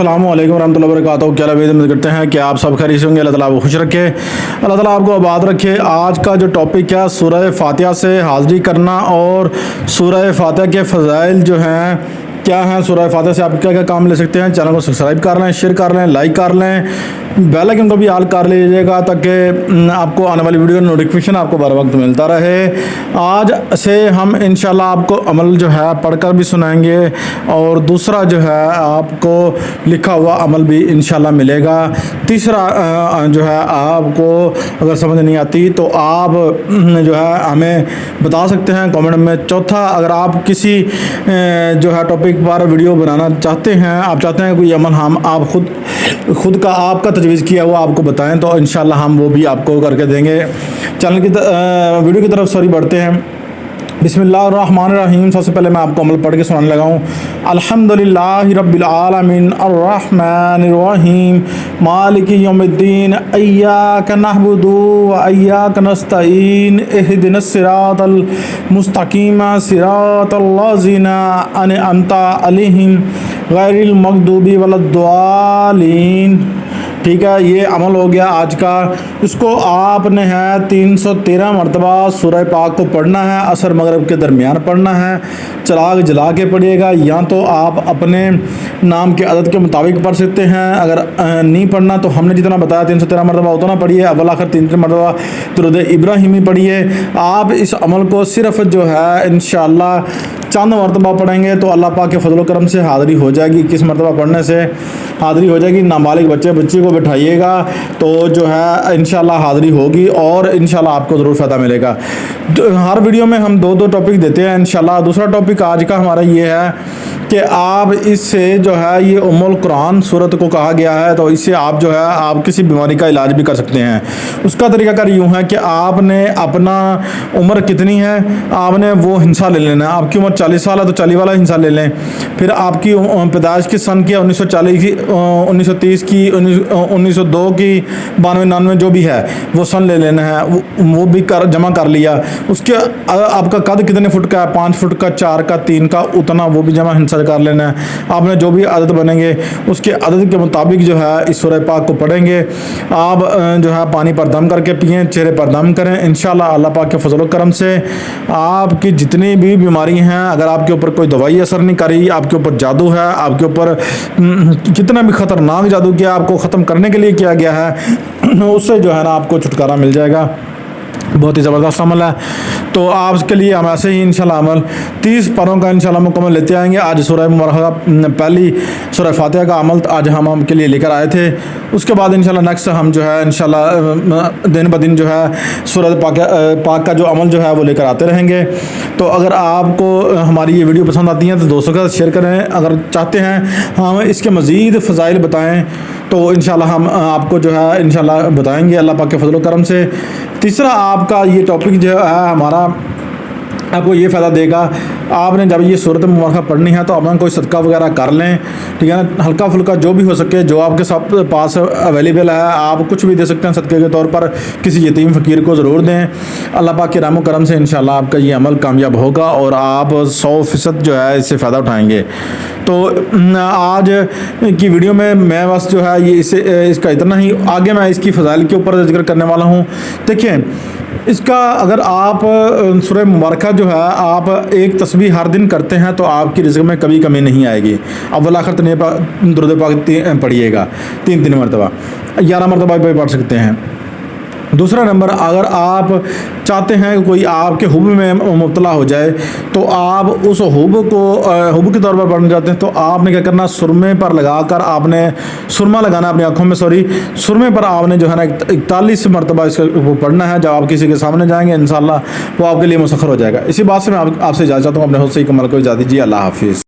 अस्सलाम वालेकुम रहमतुल्लाहि व बरकातहू। क्या उम्मीद करते हैं कि आप सब खैरियत से होंगे। अल्लाह ताला आपको खुश रखे, अल्लाह ताला आपको आबाद रखे। आज का जो टॉपिक है सूरह फातिहा से हाज़िरी करना और सूरह फातिहा के फ़ज़ाइल जो हैं क्या हैं। सूरह फातिहा से आप क्या क्या काम ले सकते हैं। चैनल को सब्सक्राइब कर लें, शेयर कर लें, लाइक कर लें, बेल आइकन को भी ऑल कर लीजिएगा ताकि आपको आने वाली वीडियो नोटिफिकेशन आपको बर वक्त मिलता रहे। आज से हम इंशाल्लाह आपको अमल जो है पढ़कर भी सुनाएंगे और दूसरा जो है आपको लिखा हुआ अमल भी इंशाल्लाह मिलेगा। तीसरा जो है आपको अगर समझ नहीं आती तो आप जो है हमें बता सकते हैं कमेंट में। चौथा, अगर आप किसी जो है टॉपिक पर वीडियो बनाना चाहते हैं, आप चाहते हैं कोई अमल हम आप खुद का आपका तजवीज़ किया हुआ आपको बताएं तो इंशाल्लाह हम वो भी आपको करके देंगे। चैनल की वीडियो की तरफ बढ़ते हैं। बिस्मिल्लाहिर्रहमानिर्रहीम। सबसे पहले मैं आपको अमल पढ़ के सुनाने लगा हूँ। अल्हम्दुलिल्लाहि रब्बिल आलमीन अर्रहमानिर्रहीम मालिकी यौमिद्दीन इय्याका नअबुदु व इय्याका नस्तईन इहदिनस सिरातल मुस्तकीम सिरातल लज़ीना अनअमता अलैहिम गैरिल मग़दूबि वलद्दालीन। ठीक है, ये अमल हो गया आज का। इसको आपने है 313 मरतबा सूरह पाक को पढ़ना है, असर मगरिब के दरमियान पढ़ना है। चिराग जला के पढ़िएगा, या तो आप अपने नाम के अदद के मुताबिक पढ़ सकते हैं। अगर नहीं पढ़ना तो हमने जितना बताया 313 मरतबा उतना पढ़िए। अव्वल आखिर 3 मरतबा दुरूद इब्राहिमी पढ़िए। आप इस अमल को सिर्फ जो है इंशाअल्लाह चंद मरतबा पढ़ेंगे तो अल्लाह पाक के फजल करम से हाज़िरी हो जाएगी। 21 मरतबा पढ़ने से हाज़िरी हो जाएगी। नाबालिग बच्ची को बिठाइएगा तो जो है इंशाल्लाह हाज़िरी होगी और इंशाल्लाह आपको ज़रूर फ़ायदा मिलेगा। हर वीडियो में हम दो टॉपिक देते हैं इंशाल्लाह। दूसरा टॉपिक आज का हमारा ये है कि आप इससे जो है ये उम्मुल कुरान सूरत को कहा गया है, तो इससे आप जो है आप किसी बीमारी का इलाज भी कर सकते हैं। उसका तरीकाकार यूँ है कि आपने अपना उम्र कितनी है आपने वो हिस्सा ले लेना है। आपकी उम्र 40 साल है तो 40 वाला हिस्सा ले लें। फिर आपकी पैदाइश किस सन की है, 1940 की, 1930 की, 1902 की, 92, 99 जो भी है वो सन ले लेना है। वो भी जमा कर लिया। उसके आपका कद कितने फुट का है, 5 फुट का, 4 का, 3 का, उतना वो भी जमा हिस्सा कर लेना है। आपने जो भी आदत बनेंगे उसके आदत के मुताबिक जो है इस सूरह पाक को पढ़ेंगे। आप जो है पानी पर दम करके पिएं, चेहरे पर दम करें। इंशाल्लाह अल्लाह पाक के फजल करम से आपकी जितनी भी बीमारी हैं, अगर आपके ऊपर कोई दवाई असर नहीं करी, आपके ऊपर जादू है, आपके ऊपर कितना भी ख़तरनाक जादू किया आपको ख़त्म करने के लिए किया गया है, उससे जो है ना आपको छुटकारा मिल जाएगा। बहुत ही ज़बरदस्त अमल है। तो आपके लिए हम ऐसे ही इंशाल्लाह अमल 30 पारों का इंशाल्लाह मुकम्मल लेते आएंगे। आज सूरह मुबारक पहली सूरह फातिहा का अमल आज हम आपके लिए लेकर आए थे। उसके बाद इंशाल्लाह नेक्स्ट हम जो है इंशाल्लाह दिन ब दिन जो है सूरह पाक का जो अमल जो है वो लेकर आते रहेंगे। तो अगर आपको हमारी ये वीडियो पसंद आती है तो दोस्तों के साथ शेयर करें। अगर चाहते हैं हम इसके मज़ीद फ़ज़ाइल बताएँ तो इंशाल्लाह हम आपको जो है इंशाल्लाह बताएंगे अल्लाह पाक के फजल करम से। तीसरा आपका ये टॉपिक जो है हमारा आपको ये फ़ायदा देगा। आपने जब ये सूरत मुबारक पढ़नी है तो अपना कोई सदका वगैरह कर लें, ठीक है ना। हल्का फुल्का जो भी हो सके, जो आपके सब पास अवेलेबल है, आप कुछ भी दे सकते हैं सदके के तौर पर। किसी यतीम फ़कीर को ज़रूर दें। अल्लाह पाक के रहम करम से इंशाल्लाह आपका ये अमल कामयाब होगा और आप 100% जो है इससे फ़ायदा उठाएँगे। तो आज की वीडियो में मैं बस जो है ये इसका इतना ही। आगे मैं इसकी फ़ज़ाइल के ऊपर जिक्र करने वाला हूँ। देखिए, इसका अगर आप सूरह मुबारक जो है आप एक तस्बीह हर दिन करते हैं तो आपकी रिज़्क़ में कभी कमी नहीं आएगी। अव्वल आखिर दुरूद पाक पढ़िएगा 3 मरतबा, 11 मरतबा भी पढ़ सकते हैं। दूसरा नंबर, अगर आप चाहते हैं कोई आपके हुब में मुब्तला हो जाए तो आप उस हुब के तौर पर पढ़ना चाहते हैं तो आपने क्या करना, सुरमे पर लगाकर आपने सुरमा लगाना अपनी आँखों में, सुरमे पर आपने जो है ना 41 मरतबा इसको पढ़ना है। जब आप किसी के सामने जाएंगे इंशाल्लाह वो आपके लिए मुसख्खर हो जाएगा। इसी बात से मैं आपसे इजाज़त चाहता हूँ। अपने होद से कमल को इजाज़त दीजिए। अल्लाह हाफिज़।